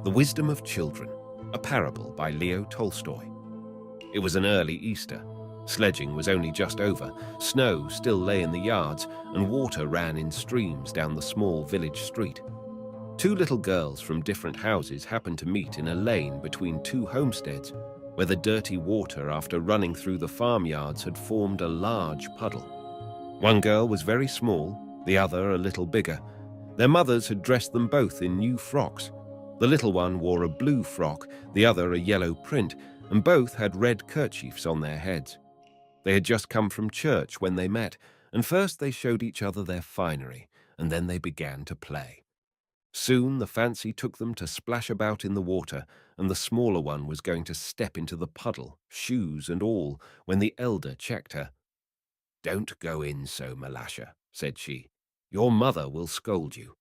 The Wisdom of Children, a parable by Leo Tolstoy. It was an early Easter. Sledging was only just over, snow still lay in the yards, and water ran in streams down the small village street. Two little girls from different houses happened to meet in a lane between two homesteads, where the dirty water after running through the farmyards had formed a large puddle. One girl was very small, the other a little bigger. Their mothers had dressed them both in new frocks. The little one wore a blue frock, the other a yellow print, and both had red kerchiefs on their heads. They had just come from church when they met, and first they showed each other their finery, and then they began to play. Soon the fancy took them to splash about in the water, and the smaller one was going to step into the puddle, shoes and all, when the elder checked her. "Don't go in so, Malasha," said she. "Your mother will scold you.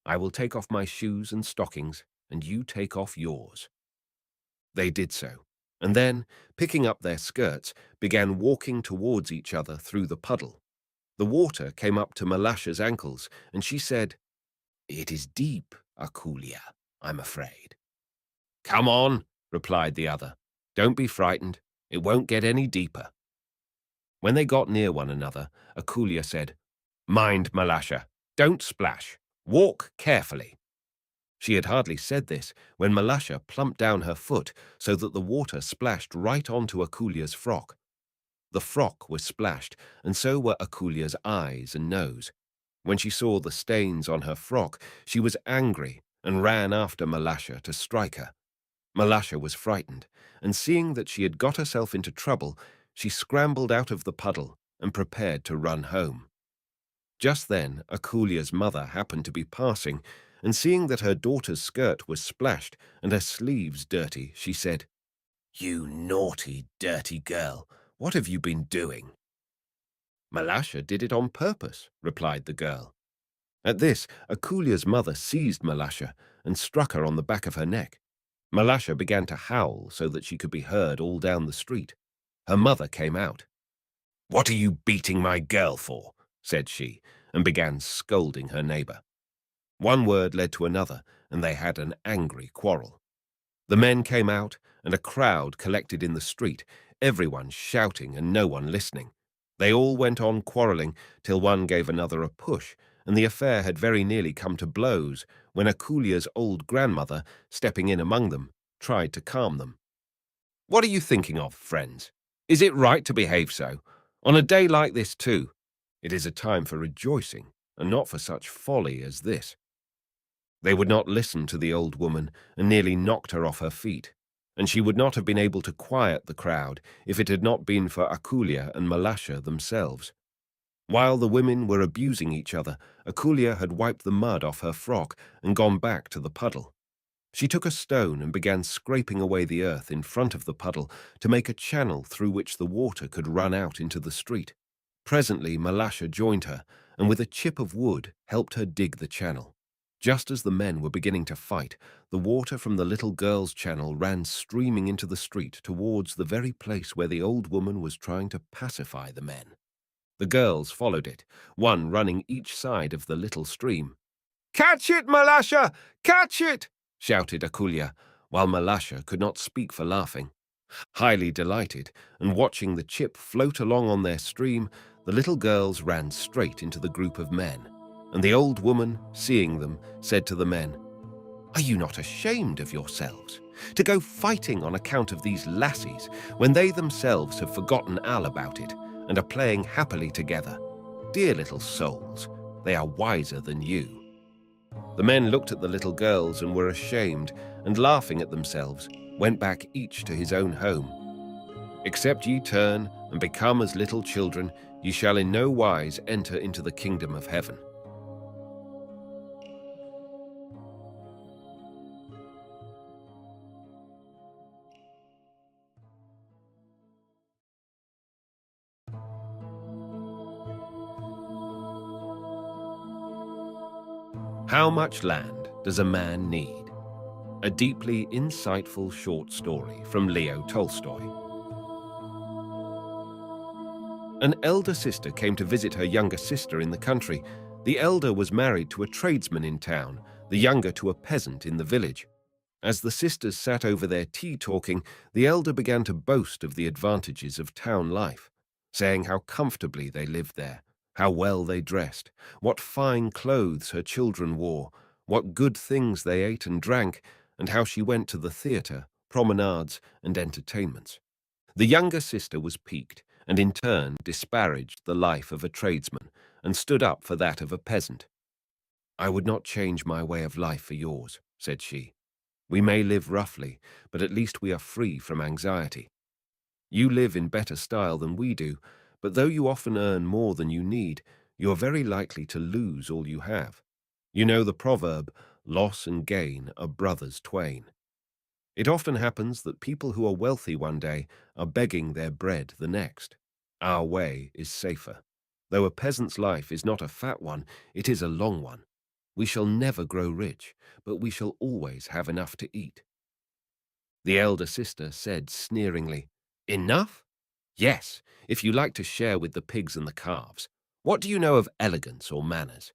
I will take off my shoes and stockings, and you take off yours." They did so, and then, picking up their skirts, began walking towards each other through the puddle. The water came up to Malasha's ankles, and she said, "It is deep, Akulia, I'm afraid." "Come on," replied the other. "Don't be frightened. It won't get any deeper." When they got near one another, Akulia said, "Mind, Malasha, don't splash. Walk carefully." She had hardly said this when Malasha plumped down her foot so that the water splashed right onto Akulia's frock. The frock was splashed, and so were Akulia's eyes and nose. When she saw the stains on her frock, she was angry and ran after Malasha to strike her. Malasha was frightened, and seeing that she had got herself into trouble, she scrambled out of the puddle and prepared to run home. Just then, Akulia's mother happened to be passing, and seeing that her daughter's skirt was splashed and her sleeves dirty, she said, "You naughty, dirty girl, what have you been doing?" "Malasha did it on purpose," replied the girl. At this, Akulia's mother seized Malasha and struck her on the back of her neck. Malasha began to howl so that she could be heard all down the street. Her mother came out. "What are you beating my girl for?" said she, and began scolding her neighbor. One word led to another, and they had an angry quarrel. The men came out, and a crowd collected in the street, everyone shouting and no one listening. They all went on quarreling till one gave another a push, and the affair had very nearly come to blows when Akulia's old grandmother, stepping in among them, tried to calm them. "What are you thinking of, friends? Is it right to behave so? On a day like this, too? It is a time for rejoicing, and not for such folly as this." They would not listen to the old woman and nearly knocked her off her feet, and she would not have been able to quiet the crowd if it had not been for Akulia and Malasha themselves. While the women were abusing each other, Akulia had wiped the mud off her frock and gone back to the puddle. She took a stone and began scraping away the earth in front of the puddle to make a channel through which the water could run out into the street. Presently Malasha joined her, and with a chip of wood helped her dig the channel. Just as the men were beginning to fight, the water from the little girl's channel ran streaming into the street towards the very place where the old woman was trying to pacify the men. The girls followed it, one running each side of the little stream. "Catch it, Malasha! Catch it!" shouted Akulia, while Malasha could not speak for laughing. Highly delighted, and watching the chip float along on their stream, the little girls ran straight into the group of men, and the old woman, seeing them, said to the men, "Are you not ashamed of yourselves to go fighting on account of these lassies when they themselves have forgotten all about it and are playing happily together? Dear little souls, they are wiser than you." The men looked at the little girls and were ashamed, and laughing at themselves, went back each to his own home. "Except ye turn and become as little children, ye shall in no wise enter into the kingdom of heaven." How much land does a man need? A deeply insightful short story from Leo Tolstoy. An elder sister came to visit her younger sister in the country. The elder was married to a tradesman in town, the younger to a peasant in the village. As the sisters sat over their tea talking, the elder began to boast of the advantages of town life, saying how comfortably they lived there, how well they dressed, what fine clothes her children wore, what good things they ate and drank, and how she went to the theatre, promenades, and entertainments. The younger sister was piqued, and in turn disparaged the life of a tradesman, and stood up for that of a peasant. "I would not change my way of life for yours," said she. "We may live roughly, but at least we are free from anxiety. You live in better style than we do, but though you often earn more than you need, you are very likely to lose all you have. You know the proverb, 'Loss and gain are brothers twain.' It often happens that people who are wealthy one day are begging their bread the next. Our way is safer. Though a peasant's life is not a fat one, it is a long one. We shall never grow rich, but we shall always have enough to eat." The elder sister said sneeringly, "Enough? Yes, if you like to share with the pigs and the calves. What do you know of elegance or manners?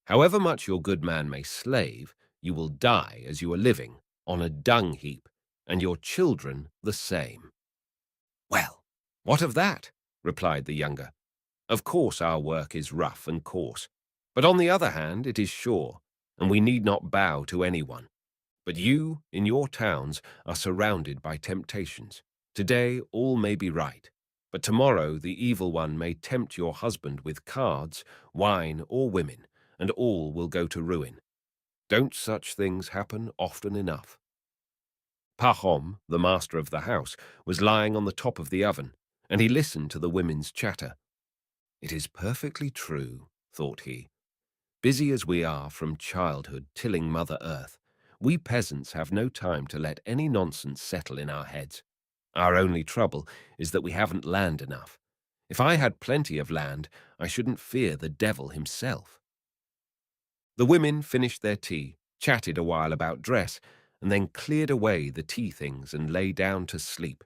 However much your good man may slave, you will die as you are living, on a dung heap, and your children the same." "Well, what of that?" replied the younger. "Of course our work is rough and coarse, but on the other hand it is sure, and we need not bow to anyone. But you, in your towns, are surrounded by temptations. Today all may be right, but tomorrow the evil one may tempt your husband with cards, wine, or women, and all will go to ruin. Don't such things happen often enough?" Pahom, the master of the house, was lying on the top of the oven, and he listened to the women's chatter. "It is perfectly true," thought he. "Busy as we are from childhood tilling Mother Earth, we peasants have no time to let any nonsense settle in our heads. Our only trouble is that we haven't land enough. If I had plenty of land, I shouldn't fear the devil himself." The women finished their tea, chatted a while about dress, and then cleared away the tea things and lay down to sleep.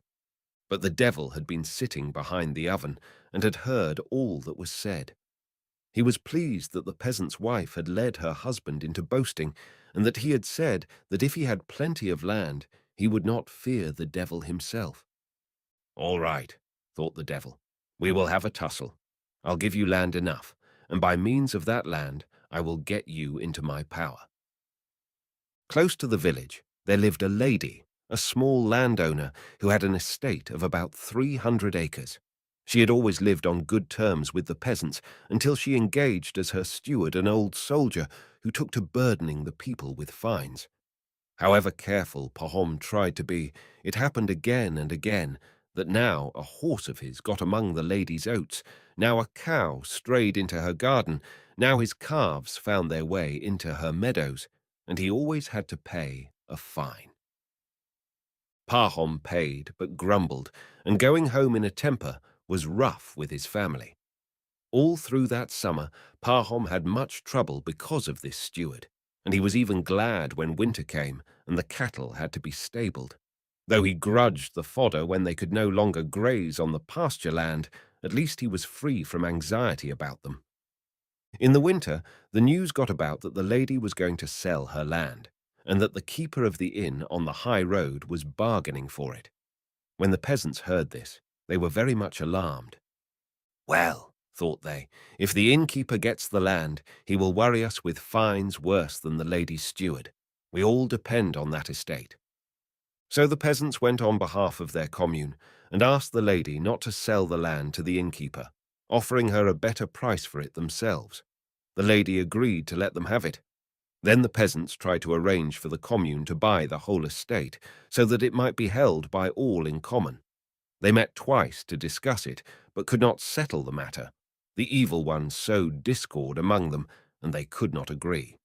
But the devil had been sitting behind the oven and had heard all that was said. He was pleased that the peasant's wife had led her husband into boasting, and that he had said that if he had plenty of land, he would not fear the devil himself. "All right," thought the devil, "we will have a tussle. I'll give you land enough, and by means of that land I will get you into my power." Close to the village, there lived a lady, a small landowner who had an estate of about 300 acres. She had always lived on good terms with the peasants until she engaged as her steward an old soldier who took to burdening the people with fines. However careful Pahom tried to be, it happened again and again that now a horse of his got among the lady's oats, now a cow strayed into her garden, now his calves found their way into her meadows, and he always had to pay a fine. Pahom paid but grumbled, and going home in a temper, was rough with his family. All through that summer, Pahom had much trouble because of this steward, and he was even glad when winter came and the cattle had to be stabled. Though he grudged the fodder when they could no longer graze on the pasture land, at least he was free from anxiety about them. In the winter, the news got about that the lady was going to sell her land, and that the keeper of the inn on the high road was bargaining for it. When the peasants heard this, they were very much alarmed. "Well," thought they, "if the innkeeper gets the land, he will worry us with fines worse than the lady's steward. We all depend on that estate." So the peasants went on behalf of their commune and asked the lady not to sell the land to the innkeeper, offering her a better price for it themselves. The lady agreed to let them have it. Then the peasants tried to arrange for the commune to buy the whole estate, so that it might be held by all in common. They met twice to discuss it, but could not settle the matter. The evil one sowed discord among them, and they could not agree.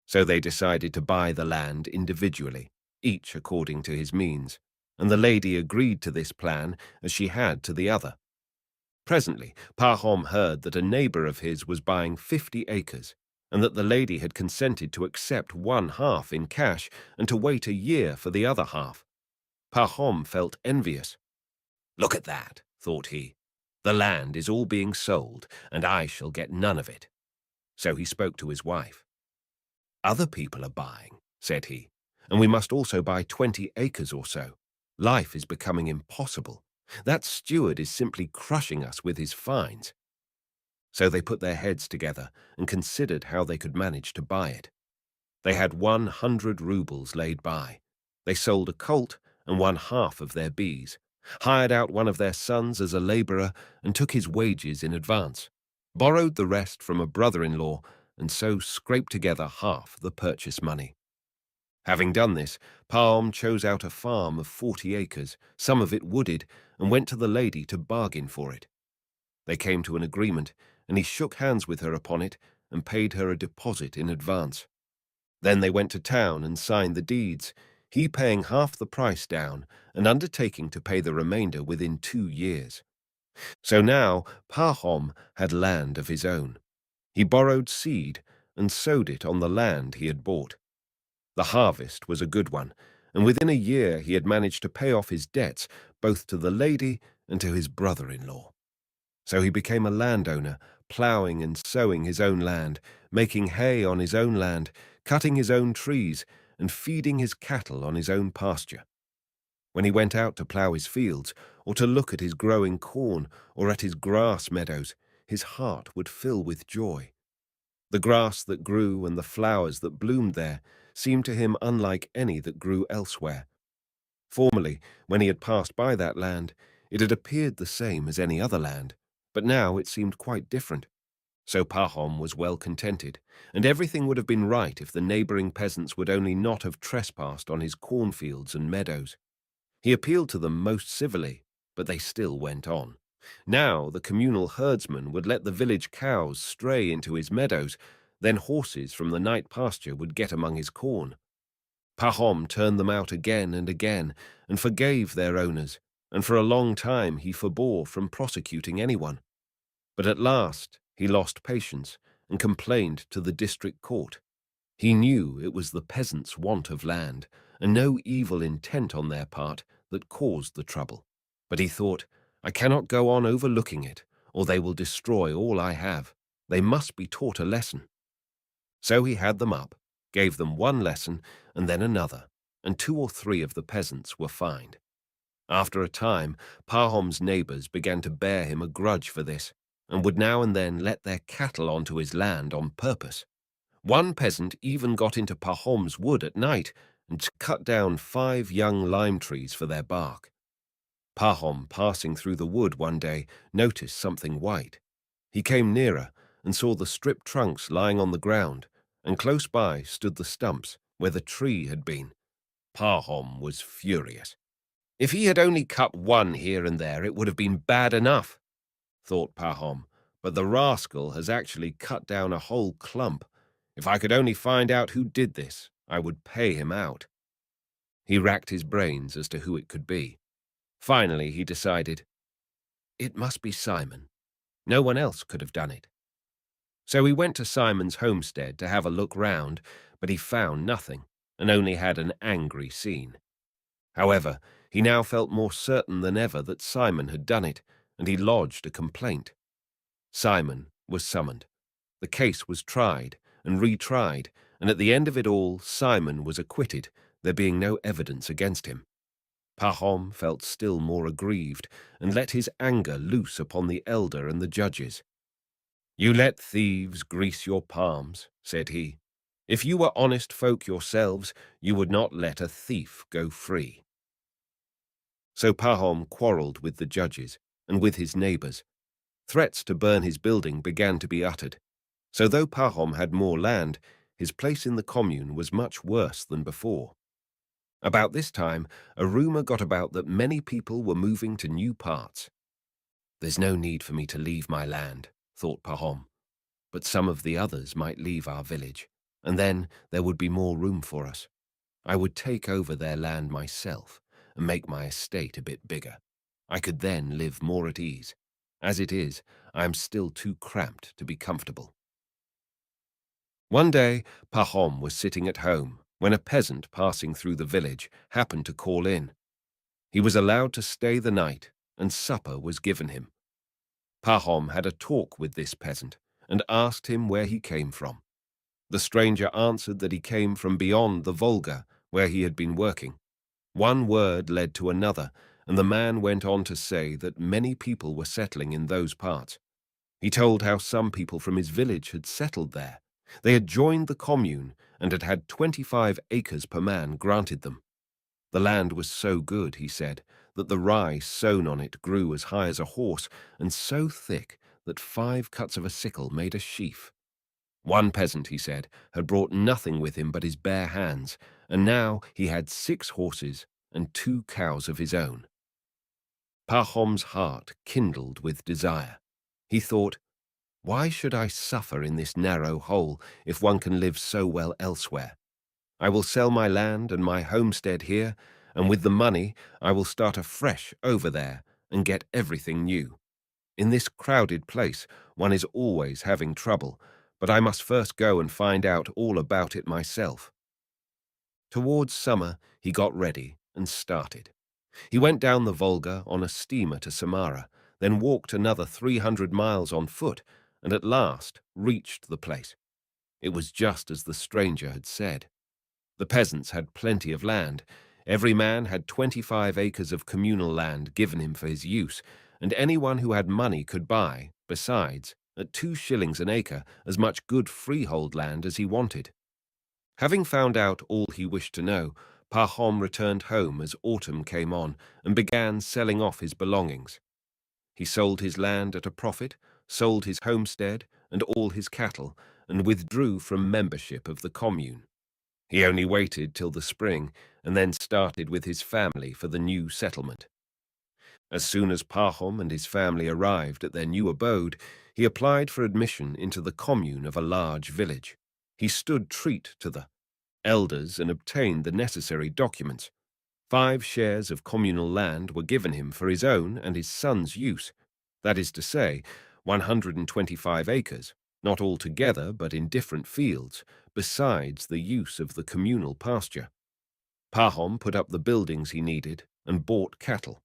So they decided to buy the land individually, each according to his means, and the lady agreed to this plan as she had to the other. Presently, Pahom heard that a neighbor of his was buying 50 acres, and that the lady had consented to accept one half in cash and to wait a year for the other half. Pahom felt envious. "Look at that," thought he. "The land is all being sold, and I shall get none of it." So he spoke to his wife. "Other people are buying," said he, And we must also buy 20 acres or so. Life is becoming impossible. That steward is simply crushing us with his fines." So they put their heads together and considered how they could manage to buy it. They had 100 rubles laid by. They sold a colt and won half of their bees, hired out one of their sons as a laborer and took his wages in advance, borrowed the rest from a brother-in-law, and so scraped together half the purchase money. Having done this, Palm chose out a farm of 40 acres, some of it wooded, and went to the lady to bargain for it. They came to an agreement, and he shook hands with her upon it and paid her a deposit in advance. Then they went to town and signed the deeds, he paying half the price down and undertaking to pay the remainder within 2 years. So now Pahom had land of his own. He borrowed seed and sowed it on the land he had bought. The harvest was a good one, and within a year he had managed to pay off his debts both to the lady and to his brother-in-law. So he became a landowner, ploughing and sowing his own land, making hay on his own land, cutting his own trees, and feeding his cattle on his own pasture. When he went out to plough his fields, or to look at his growing corn, or at his grass meadows, his heart would fill with joy. The grass that grew and the flowers that bloomed there seemed to him unlike any that grew elsewhere. Formerly, when he had passed by that land, it had appeared the same as any other land, but now it seemed quite different. So Pahom was well contented, and everything would have been right if the neighbouring peasants would only not have trespassed on his cornfields and meadows. He appealed to them most civilly, but they still went on. Now the communal herdsman would let the village cows stray into his meadows, then horses from the night pasture would get among his corn. Pahom turned them out again and again, and forgave their owners, and for a long time he forbore from prosecuting anyone. But at last he lost patience and complained to the district court. He knew it was the peasants' want of land, and no evil intent on their part, that caused the trouble. But he thought, "I cannot go on overlooking it, or they will destroy all I have. They must be taught a lesson." So he had them up, gave them one lesson, and then another, and 2 or 3 of the peasants were fined. After a time, Pahom's neighbours began to bear him a grudge for this, and would now and then let their cattle onto his land on purpose. One peasant even got into Pahom's wood at night and cut down 5 young lime trees for their bark. Pahom, passing through the wood one day, noticed something white. He came nearer and saw the stripped trunks lying on the ground, and close by stood the stumps where the tree had been. Pahom was furious. If he had only cut one here and there, it would have been bad enough, thought Pahom, but the rascal has actually cut down a whole clump. If I could only find out who did this, I would pay him out. He racked his brains as to who it could be. Finally, he decided, it must be Simon. No one else could have done it. So he went to Simon's homestead to have a look round, but he found nothing, and only had an angry scene. However, he now felt more certain than ever that Simon had done it, and he lodged a complaint. Simon was summoned. The case was tried and retried, and at the end of it all, Simon was acquitted, there being no evidence against him. Pahom felt still more aggrieved, and let his anger loose upon the elder and the judges. "You let thieves grease your palms," said he. "If you were honest folk yourselves, you would not let a thief go free." So Pahom quarrelled with the judges and with his neighbours. Threats to burn his building began to be uttered. So though Pahom had more land, his place in the commune was much worse than before. About this time, a rumour got about that many people were moving to new parts. "There's no need for me to leave my land," thought Pahom, "but some of the others might leave our village, and then there would be more room for us. I would take over their land myself and make my estate a bit bigger. I could then live more at ease. As it is, I am still too cramped to be comfortable." One day, Pahom was sitting at home when a peasant passing through the village happened to call in. He was allowed to stay the night, and supper was given him. Pahom had a talk with this peasant and asked him where he came from. The stranger answered that he came from beyond the Volga, where he had been working. One word led to another, and the man went on to say that many people were settling in those parts. He told how some people from his village had settled there. They had joined the commune and had had 25 acres per man granted them. The land was so good, he said, that the rye sown on it grew as high as a horse and so thick that 5 cuts of a sickle made a sheaf. One peasant, he said, had brought nothing with him but his bare hands, and now he had 6 horses and 2 cows of his own. Pahom's heart kindled with desire. He thought, why should I suffer in this narrow hole if one can live so well elsewhere? I will sell my land and my homestead here, and with the money I will start afresh over there and get everything new. In this crowded place one is always having trouble, but I must first go and find out all about it myself. Towards summer he got ready and started. He went down the Volga on a steamer to Samara, then walked another 300 miles on foot, and at last reached the place. It was just as the stranger had said. The peasants had plenty of land. Every man had 25 acres of communal land given him for his use, and anyone who had money could buy, besides, at 2 shillings an acre, as much good freehold land as he wanted. Having found out all he wished to know, Pahom returned home as autumn came on and began selling off his belongings. He sold his land at a profit, sold his homestead and all his cattle, and withdrew from membership of the commune. He only waited till the spring and then started with his family for the new settlement. As soon as Pahom and his family arrived at their new abode, he applied for admission into the commune of a large village. He stood treat to the elders and obtained the necessary documents. 5 shares of communal land were given him for his own and his son's use. That is to say, 125 acres, not all together but in different fields, besides the use of the communal pasture. Pahom put up the buildings he needed and bought cattle.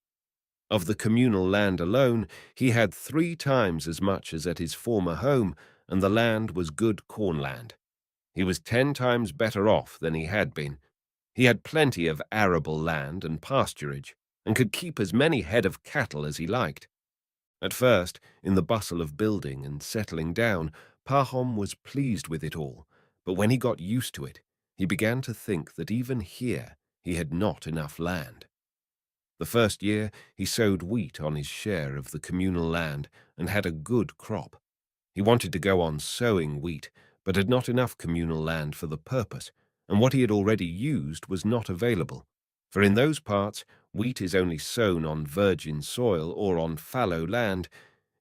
Of the communal land alone, he had 3 times as much as at his former home, and the land was good cornland. He was 10 times better off than he had been. He had plenty of arable land and pasturage, and could keep as many head of cattle as he liked. At first, in the bustle of building and settling down, Pahom was pleased with it all, but when he got used to it, he began to think that even here he had not enough land. The first year, he sowed wheat on his share of the communal land and had a good crop. He wanted to go on sowing wheat, but had not enough communal land for the purpose, and what he had already used was not available. For in those parts, wheat is only sown on virgin soil or on fallow land.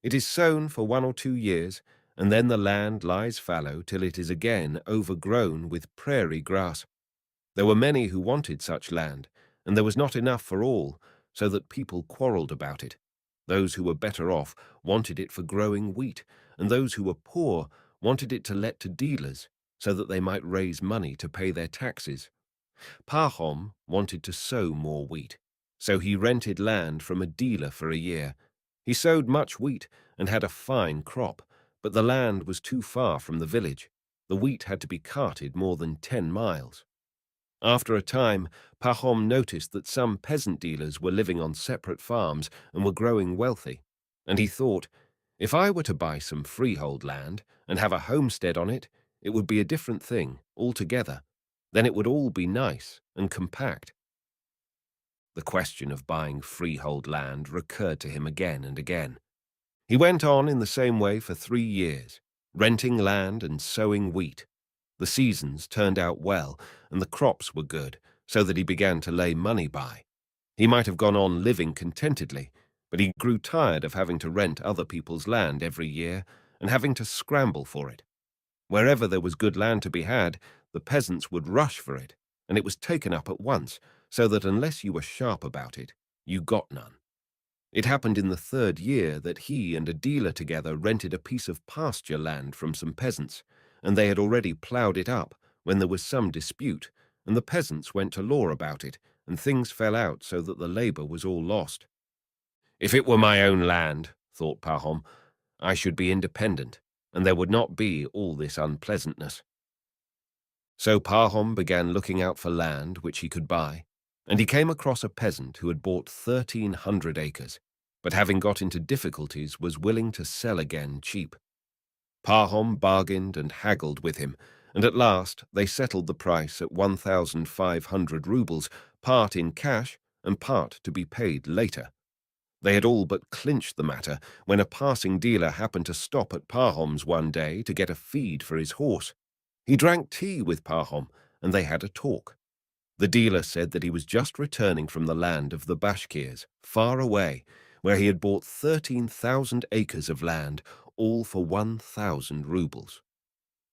It is sown for 1 or 2 years, and then the land lies fallow till it is again overgrown with prairie grass. There were many who wanted such land, and there was not enough for all, so that people quarrelled about it. Those who were better off wanted it for growing wheat, and those who were poor wanted it to let to dealers, so that they might raise money to pay their taxes. Pahom wanted to sow more wheat, so he rented land from a dealer for a year. He sowed much wheat and had a fine crop, but the land was too far from the village. The wheat had to be carted more than 10 miles. After a time, Pahom noticed that some peasant dealers were living on separate farms and were growing wealthy, and he thought, if I were to buy some freehold land and have a homestead on it, it would be a different thing altogether. Then it would all be nice and compact. The question of buying freehold land recurred to him again and again. He went on in the same way for 3 years, renting land and sowing wheat. The seasons turned out well, and the crops were good, so that he began to lay money by. He might have gone on living contentedly, but he grew tired of having to rent other people's land every year and having to scramble for it. Wherever there was good land to be had, the peasants would rush for it, and it was taken up at once, so that unless you were sharp about it, you got none. It happened in the 3rd year that he and a dealer together rented a piece of pasture land from some peasants, and they had already ploughed it up when there was some dispute, and the peasants went to law about it, and things fell out so that the labour was all lost. If it were my own land, thought Pahom, I should be independent, and there would not be all this unpleasantness. So Pahom began looking out for land which he could buy, and he came across a peasant who had bought 1,300 acres, but having got into difficulties was willing to sell again cheap. Pahom bargained and haggled with him, and at last they settled the price at 1,500 rubles, part in cash and part to be paid later. They had all but clinched the matter when a passing dealer happened to stop at Pahom's one day to get a feed for his horse. He drank tea with Pahom, and they had a talk. The dealer said that he was just returning from the land of the Bashkirs, far away, where he had bought 13,000 acres of land, all for 1,000 rubles.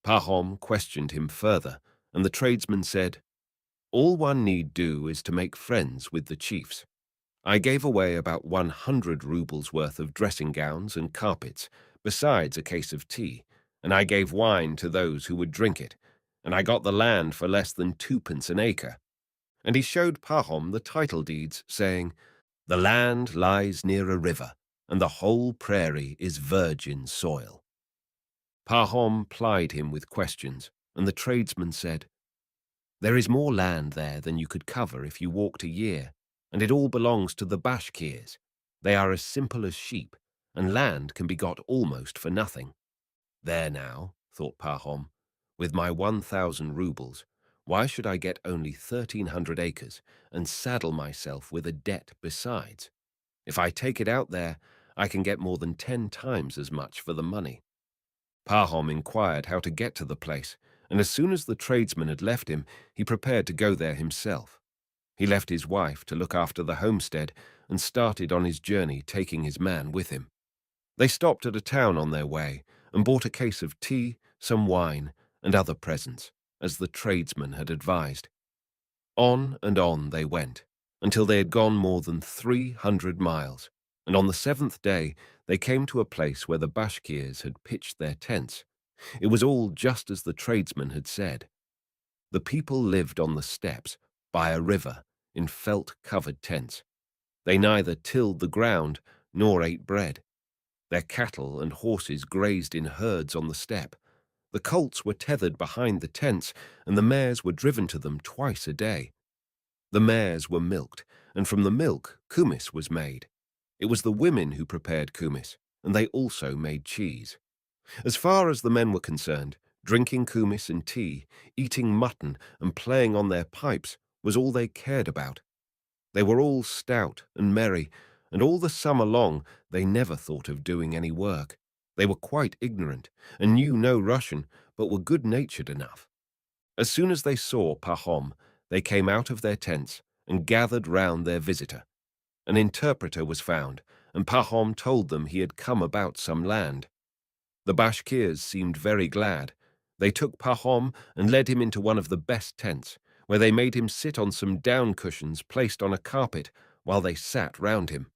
Pahom questioned him further, and the tradesman said, "All one need do is to make friends with the chiefs. I gave away about 100 rubles worth of dressing gowns and carpets, besides a case of tea, and I gave wine to those who would drink it, and I got the land for less than 2 pence an acre." And he showed Pahom the title deeds, saying, "The land lies near a river, and the whole prairie is virgin soil." Pahom plied him with questions, and the tradesman said, "There is more land there than you could cover if you walked a year, and it all belongs to the Bashkirs. They are as simple as sheep, and land can be got almost for nothing." There now, thought Pahom, with my 1,000 rubles, why should I get only 1,300 acres and saddle myself with a debt besides? If I take it out there, I can get more than 10 times as much for the money. Pahom inquired how to get to the place, and as soon as the tradesman had left him, he prepared to go there himself. He left his wife to look after the homestead and started on his journey, taking his man with him. They stopped at a town on their way and bought a case of tea, some wine, and other presents, as the tradesman had advised. On they went, until they had gone more than 300 miles, and on the 7th day they came to a place where the Bashkirs had pitched their tents. It was all just as the tradesman had said. The people lived on the steppes, by a river, in felt-covered tents. They neither tilled the ground nor ate bread. Their cattle and horses grazed in herds on the steppe. The colts were tethered behind the tents, and the mares were driven to them twice a day. The mares were milked, and from the milk kumis was made. It was the women who prepared kumis, and they also made cheese. As far as the men were concerned, drinking kumis and tea, eating mutton, and playing on their pipes was all they cared about. They were all stout and merry, and all the summer long they never thought of doing any work. They were quite ignorant, and knew no Russian, but were good-natured enough. As soon as they saw Pahom, they came out of their tents and gathered round their visitor. An interpreter was found, and Pahom told them he had come about some land. The Bashkirs seemed very glad. They took Pahom and led him into one of the best tents, where they made him sit on some down cushions placed on a carpet while they sat round him.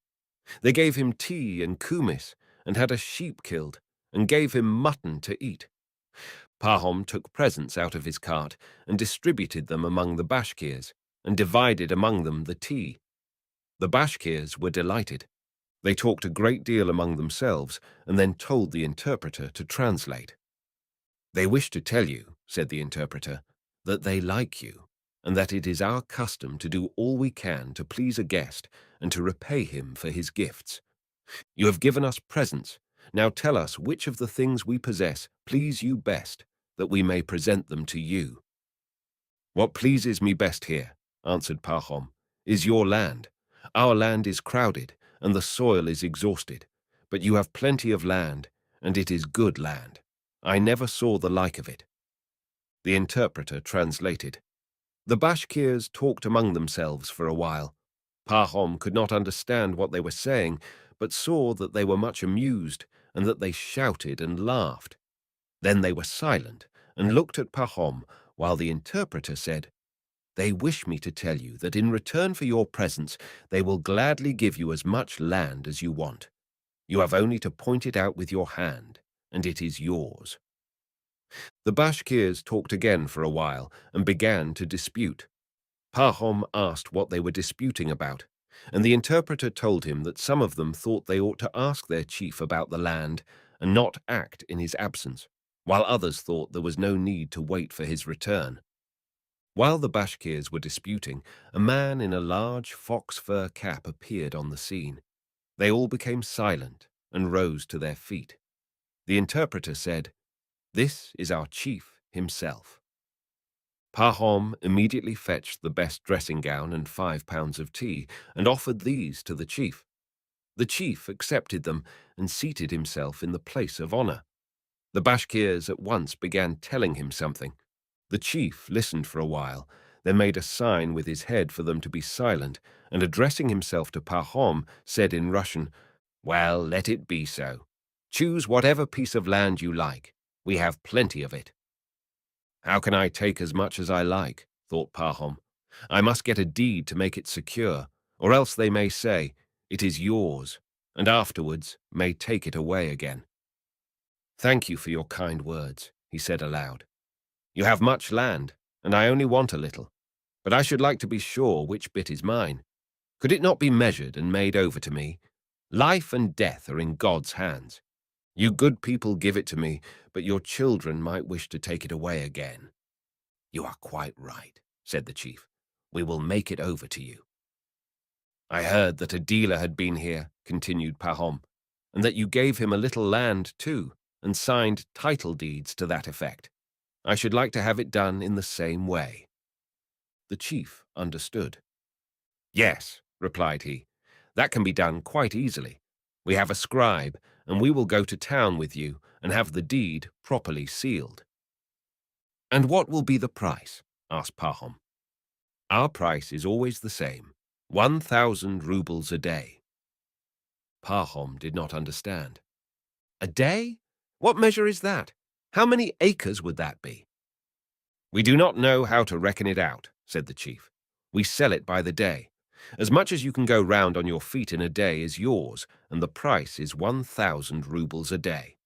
They gave him tea and kumis, and had a sheep killed, and gave him mutton to eat. Pahom took presents out of his cart and distributed them among the Bashkirs, and divided among them the tea. The Bashkirs were delighted. They talked a great deal among themselves, and then told the interpreter to translate. "They wish to tell you," said the interpreter, "that they like you, and that it is our custom to do all we can to please a guest and to repay him for his gifts. You have given us presents. Now tell us which of the things we possess please you best, that we may present them to you." "What pleases me best here," answered Pahom, "is your land. Our land is crowded, and the soil is exhausted. But you have plenty of land, and it is good land. I never saw the like of it." The interpreter translated. The Bashkirs talked among themselves for a while. Pahom could not understand what they were saying, but saw that they were much amused, and that they shouted and laughed. Then they were silent, and looked at Pahom, while the interpreter said, "They wish me to tell you that in return for your presents they will gladly give you as much land as you want. You have only to point it out with your hand, and it is yours." The Bashkirs talked again for a while, and began to dispute. Pahom asked what they were disputing about, and the interpreter told him that some of them thought they ought to ask their chief about the land and not act in his absence, while others thought there was no need to wait for his return. While the Bashkirs were disputing, a man in a large fox fur cap appeared on the scene. They all became silent and rose to their feet. The interpreter said, "This is our chief himself." Pahom immediately fetched the best dressing gown and 5 pounds of tea and offered these to the chief. The chief accepted them and seated himself in the place of honor. The Bashkirs at once began telling him something. The chief listened for a while, then made a sign with his head for them to be silent, and addressing himself to Pahom, said in Russian, "Well, let it be so. Choose whatever piece of land you like. We have plenty of it." "How can I take as much as I like?" thought Pahom. "I must get a deed to make it secure, or else they may say, 'It is yours,' and afterwards may take it away again." "Thank you for your kind words," he said aloud. "You have much land, and I only want a little. But I should like to be sure which bit is mine. Could it not be measured and made over to me? Life and death are in God's hands. You good people give it to me, but your children might wish to take it away again." "You are quite right," said the chief. "We will make it over to you." "I heard that a dealer had been here," continued Pahom, "and that you gave him a little land too, and signed title deeds to that effect. I should like to have it done in the same way." The chief understood. "Yes," replied he, "that can be done quite easily. We have a scribe, and we will go to town with you and have the deed properly sealed." "And what will be the price?" asked Pahom. "Our price is always the same, 1,000 rubles a day." Pahom did not understand. "A day? What measure is that? How many acres would that be?" "We do not know how to reckon it out," said the chief. "We sell it by the day. As much as you can go round on your feet in a day is yours, and the price is 1,000 rubles a day."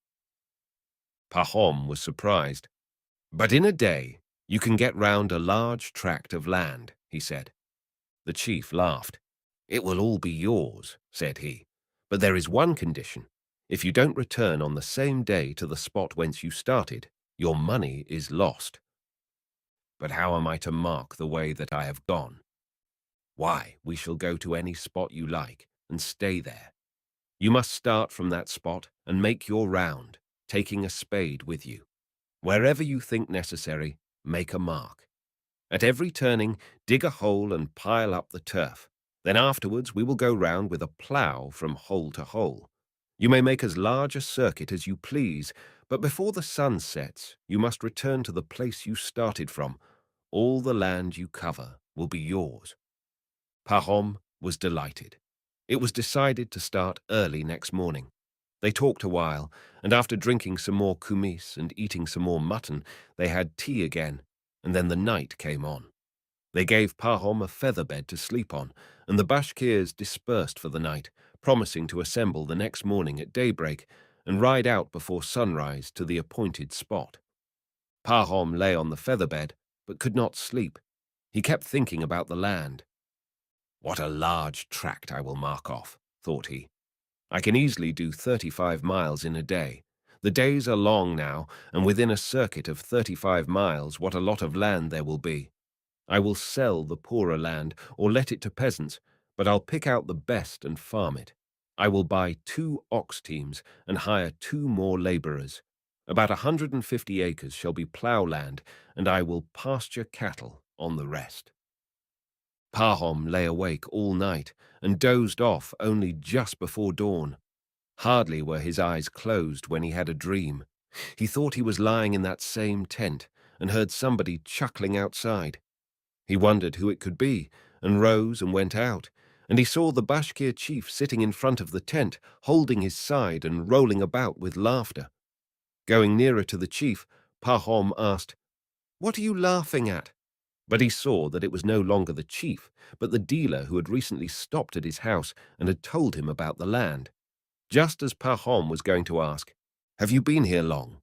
Pahom was surprised. "But in a day you can get round a large tract of land," he said. The chief laughed. "It will all be yours," said he. "But there is one condition. If you don't return on the same day to the spot whence you started, your money is lost." "But how am I to mark the way that I have gone?" "Why, we shall go to any spot you like and stay there. You must start from that spot and make your round, taking a spade with you. Wherever you think necessary, make a mark. At every turning, dig a hole and pile up the turf. Then afterwards we will go round with a plough from hole to hole. You may make as large a circuit as you please, but before the sun sets, you must return to the place you started from. All the land you cover will be yours." Pahom was delighted. It was decided to start early next morning. They talked a while, and after drinking some more kumis and eating some more mutton, they had tea again, and then the night came on. They gave Pahom a feather bed to sleep on, and the Bashkirs dispersed for the night, promising to assemble the next morning at daybreak and ride out before sunrise to the appointed spot. Pahom lay on the feather bed, but could not sleep. He kept thinking about the land. "What a large tract I will mark off," thought he. "I can easily do 35 miles in a day. The days are long now, and within a circuit of 35 miles, what a lot of land there will be. I will sell the poorer land or let it to peasants, but I'll pick out the best and farm it. I will buy 2 ox teams and hire 2 more laborers. About 150 acres shall be plough land, and I will pasture cattle on the rest." Pahom lay awake all night and dozed off only just before dawn. Hardly were his eyes closed when he had a dream. He thought he was lying in that same tent and heard somebody chuckling outside. He wondered who it could be and rose and went out, and he saw the Bashkir chief sitting in front of the tent, holding his side and rolling about with laughter. Going nearer to the chief, Pahom asked, "What are you laughing at?" But he saw that it was no longer the chief, but the dealer who had recently stopped at his house and had told him about the land. Just as Pahom was going to ask, "Have you been here long?"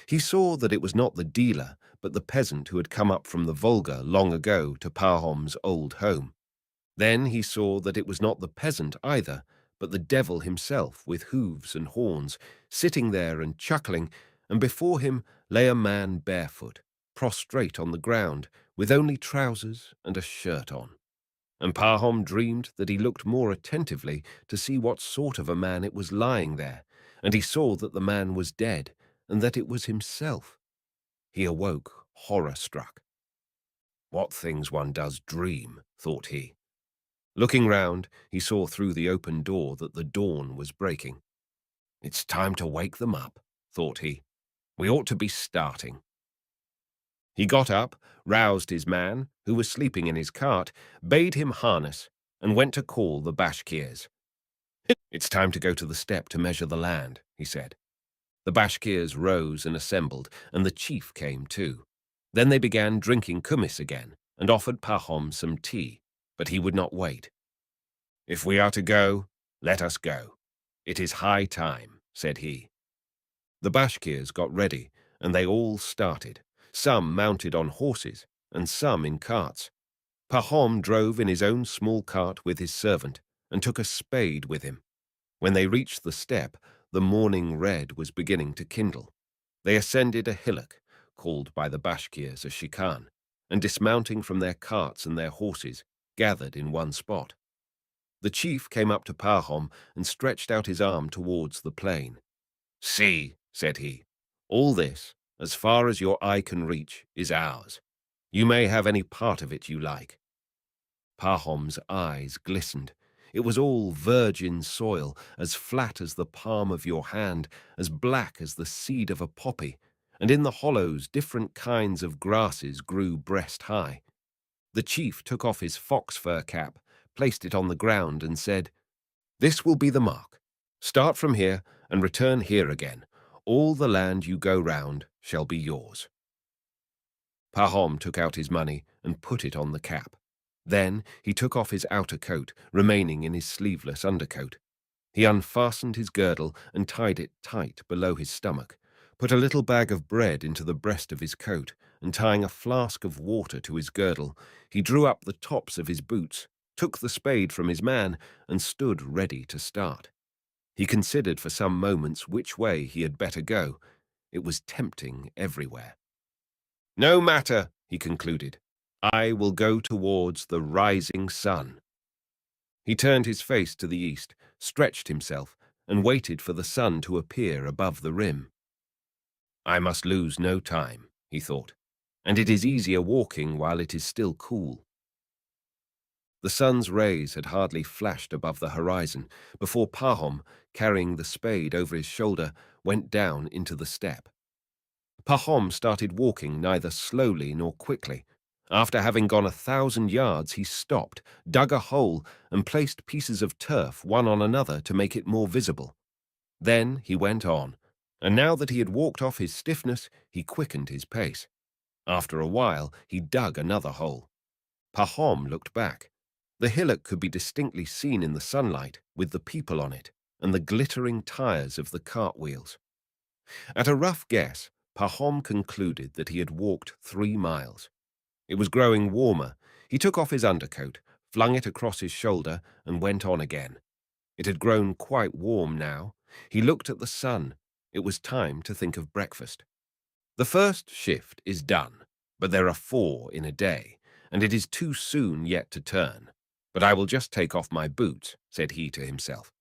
he saw that it was not the dealer, but the peasant who had come up from the Volga long ago to Pahom's old home. Then he saw that it was not the peasant either, but the devil himself with hooves and horns, sitting there and chuckling, and before him lay a man barefoot, prostrate on the ground, with only trousers and a shirt on. And Pahom dreamed that he looked more attentively to see what sort of a man it was lying there, and he saw that the man was dead, and that it was himself. He awoke, horror-struck. What things one does dream, thought he. Looking round, he saw through the open door that the dawn was breaking. It's time to wake them up, thought he. We ought to be starting. He got up, roused his man, who was sleeping in his cart, bade him harness, and went to call the Bashkirs. It's time to go to the steppe to measure the land, he said. The Bashkirs rose and assembled, and the chief came too. Then they began drinking kumis again, and offered Pahom some tea, but he would not wait. If we are to go, let us go. It is high time, said he. The Bashkirs got ready, and they all started, some mounted on horses, and some in carts. Pahom drove in his own small cart with his servant, and took a spade with him. When they reached the steppe, the morning red was beginning to kindle. They ascended a hillock, called by the Bashkirs a shikan, and dismounting from their carts and their horses, gathered in one spot. The chief came up to Pahom and stretched out his arm towards the plain. See, said he, all this, as far as your eye can reach, is ours. You may have any part of it you like. Pahom's eyes glistened. It was all virgin soil, as flat as the palm of your hand, as black as the seed of a poppy, and in the hollows different kinds of grasses grew breast high. The chief took off his fox fur cap, placed it on the ground, and said, This will be the mark. Start from here and return here again. All the land you go round shall be yours. Pahom took out his money and put it on the cap. Then he took off his outer coat, remaining in his sleeveless undercoat. He unfastened his girdle and tied it tight below his stomach, put a little bag of bread into the breast of his coat, and tying a flask of water to his girdle, he drew up the tops of his boots, took the spade from his man, and stood ready to start. He considered for some moments which way he had better go. It was tempting everywhere. No matter, he concluded. I will go towards the rising sun. He turned his face to the east, stretched himself, and waited for the sun to appear above the rim. I must lose no time, he thought, and it is easier walking while it is still cool. The sun's rays had hardly flashed above the horizon before Pahom, carrying the spade over his shoulder, went down into the steppe. Pahom started walking neither slowly nor quickly. After having gone 1,000 yards, he stopped, dug a hole, and placed pieces of turf one on another to make it more visible. Then he went on, and now that he had walked off his stiffness, he quickened his pace. After a while, he dug another hole. Pahom looked back. The hillock could be distinctly seen in the sunlight, with the people on it, and the glittering tires of the cartwheels. At a rough guess, Pahom concluded that he had walked 3 miles. It was growing warmer. He took off his undercoat, flung it across his shoulder, and went on again. It had grown quite warm now. He looked at the sun. It was time to think of breakfast. The first shift is done, but there are 4 in a day, and it is too soon yet to turn. But I will just take off my boots, said he to himself.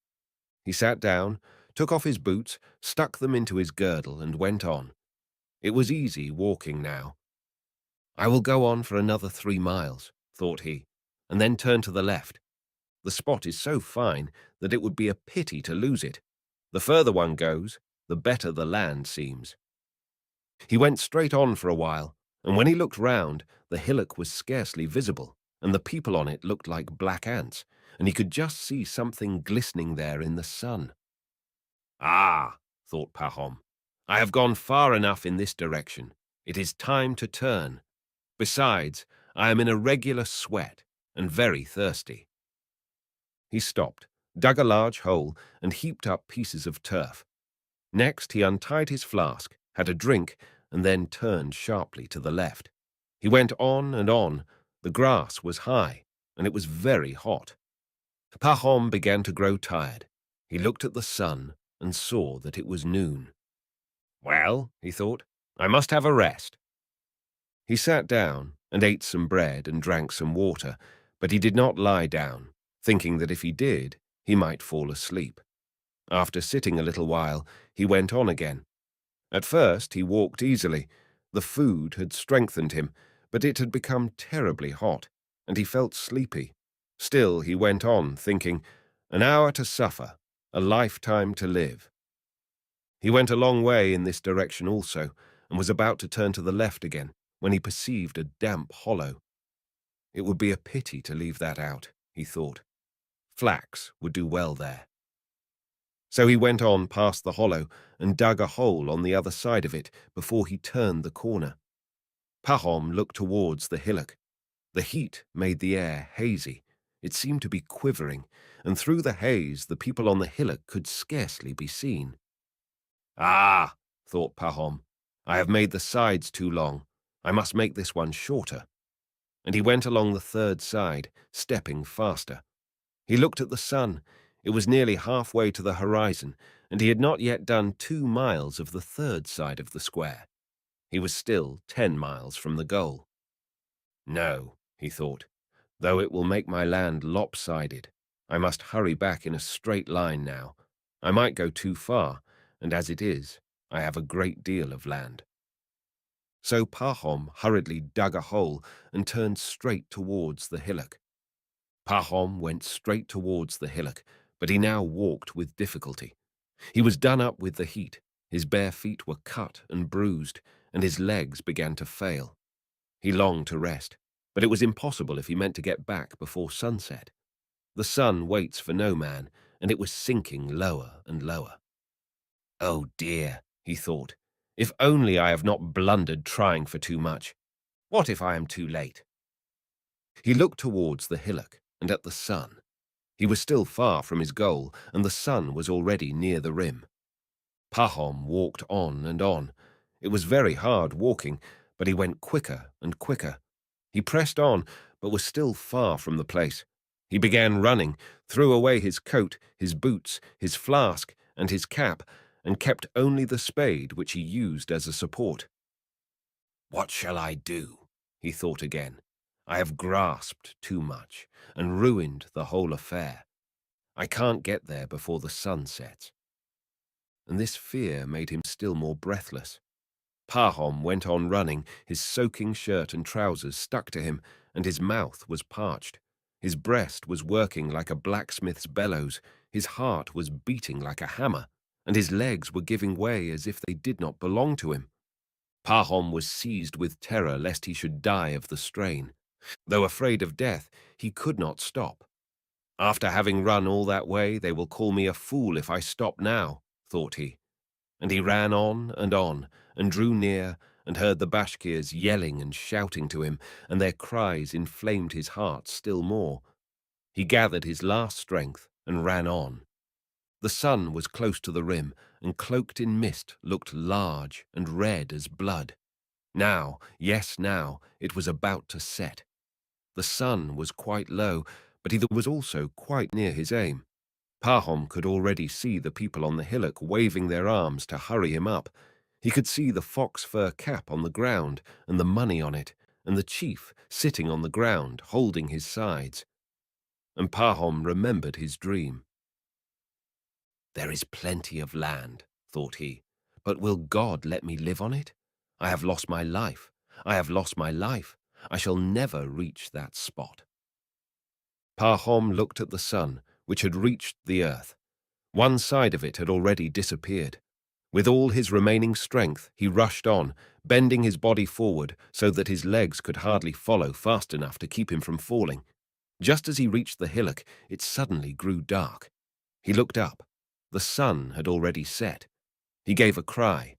He sat down, took off his boots, stuck them into his girdle, and went on. It was easy walking now. I will go on for another 3 miles, thought he, and then turn to the left. The spot is so fine that it would be a pity to lose it. The further one goes, the better the land seems. He went straight on for a while, and when he looked round, the hillock was scarcely visible, and the people on it looked like black ants, and he could just see something glistening there in the sun. Ah, thought Pahom, I have gone far enough in this direction. It is time to turn. Besides, I am in a regular sweat and very thirsty. He stopped, dug a large hole, and heaped up pieces of turf. Next, he untied his flask, had a drink, and then turned sharply to the left. He went on and on. The grass was high, and it was very hot. Pahom began to grow tired. He looked at the sun and saw that it was noon. Well, he thought, I must have a rest. He sat down, and ate some bread and drank some water, but he did not lie down, thinking that if he did, he might fall asleep. After sitting a little while, he went on again. At first he walked easily. The food had strengthened him, but it had become terribly hot, and he felt sleepy. Still he went on, thinking, "An hour to suffer, a lifetime to live." He went a long way in this direction also, and was about to turn to the left again, when he perceived a damp hollow. It would be a pity to leave that out, he thought. Flax would do well there. So he went on past the hollow and dug a hole on the other side of it before he turned the corner. Pahom looked towards the hillock. The heat made the air hazy. It seemed to be quivering, and through the haze the people on the hillock could scarcely be seen. "Ah," thought Pahom, "I have made the sides too long. I must make this one shorter." And he went along the third side, stepping faster. He looked at the sun. It was nearly halfway to the horizon, and he had not yet done 2 miles of the third side of the square. He was still 10 miles from the goal. "No," he thought, "though it will make my land lopsided. I must hurry back in a straight line now. I might go too far, and as it is, I have a great deal of land." So Pahom hurriedly dug a hole and turned straight towards the hillock. Pahom went straight towards the hillock, but he now walked with difficulty. He was done up with the heat, his bare feet were cut and bruised, and his legs began to fail. He longed to rest, but it was impossible if he meant to get back before sunset. The sun waits for no man, and it was sinking lower and lower. "Oh dear," he thought, "if only I have not blundered trying for too much. What if I am too late?" He looked towards the hillock and at the sun. He was still far from his goal, and the sun was already near the rim. Pahom walked on and on. It was very hard walking, but he went quicker and quicker. He pressed on, but was still far from the place. He began running, threw away his coat, his boots, his flask, and his cap, and kept only the spade which he used as a support. "What shall I do?" he thought again. "I have grasped too much, and ruined the whole affair. I can't get there before the sun sets." And this fear made him still more breathless. Pahom went on running, his soaking shirt and trousers stuck to him, and his mouth was parched. His breast was working like a blacksmith's bellows, his heart was beating like a hammer, and his legs were giving way as if they did not belong to him. Pahom was seized with terror lest he should die of the strain. Though afraid of death, he could not stop. "After having run all that way, they will call me a fool if I stop now," thought he. And he ran on, and drew near, and heard the Bashkirs yelling and shouting to him, and their cries inflamed his heart still more. He gathered his last strength and ran on. The sun was close to the rim, and cloaked in mist looked large and red as blood. Now, yes now, it was about to set. The sun was quite low, but he was also quite near his aim. Pahom could already see the people on the hillock waving their arms to hurry him up. He could see the fox fur cap on the ground and the money on it, and the chief sitting on the ground holding his sides. And Pahom remembered his dream. "There is plenty of land," thought he, "but will God let me live on it? I have lost my life. I have lost my life. I shall never reach that spot." Pahom looked at the sun, which had reached the earth. One side of it had already disappeared. With all his remaining strength, he rushed on, bending his body forward so that his legs could hardly follow fast enough to keep him from falling. Just as he reached the hillock, it suddenly grew dark. He looked up. The sun had already set. He gave a cry.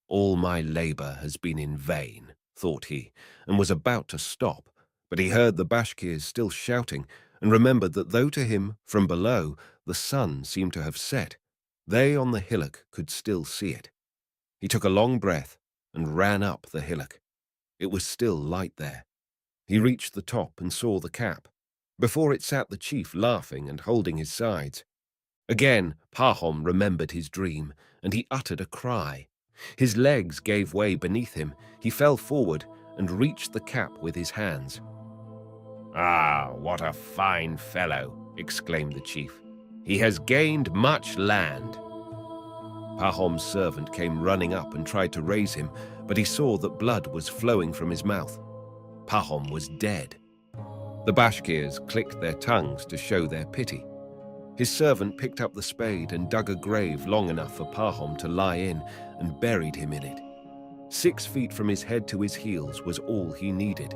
"All my labor has been in vain," thought he, and was about to stop, but he heard the Bashkirs still shouting, and remembered that though to him, from below, the sun seemed to have set, they on the hillock could still see it. He took a long breath and ran up the hillock. It was still light there. He reached the top and saw the cap. Before it sat the chief laughing and holding his sides. Again Pahom remembered his dream, and he uttered a cry. His legs gave way beneath him. He fell forward, and reached the cap with his hands. "Ah, what a fine fellow!" exclaimed the chief. "He has gained much land." Pahom's servant came running up and tried to raise him, but he saw that blood was flowing from his mouth. Pahom was dead. The Bashkirs clicked their tongues to show their pity. His servant picked up the spade and dug a grave long enough for Pahom to lie in and buried him in it. 6 feet from his head to his heels was all he needed.